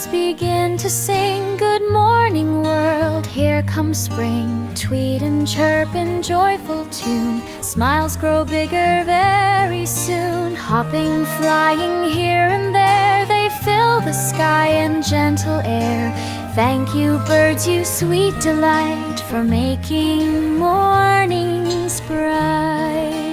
birds begin to sing, good morning world, here comes spring. Tweet and chirp in joyful tune, smiles grow bigger very soon. Hopping, flying here and there, they fill the sky and gentle air. Thank you birds, you sweet delight, for making mornings bright.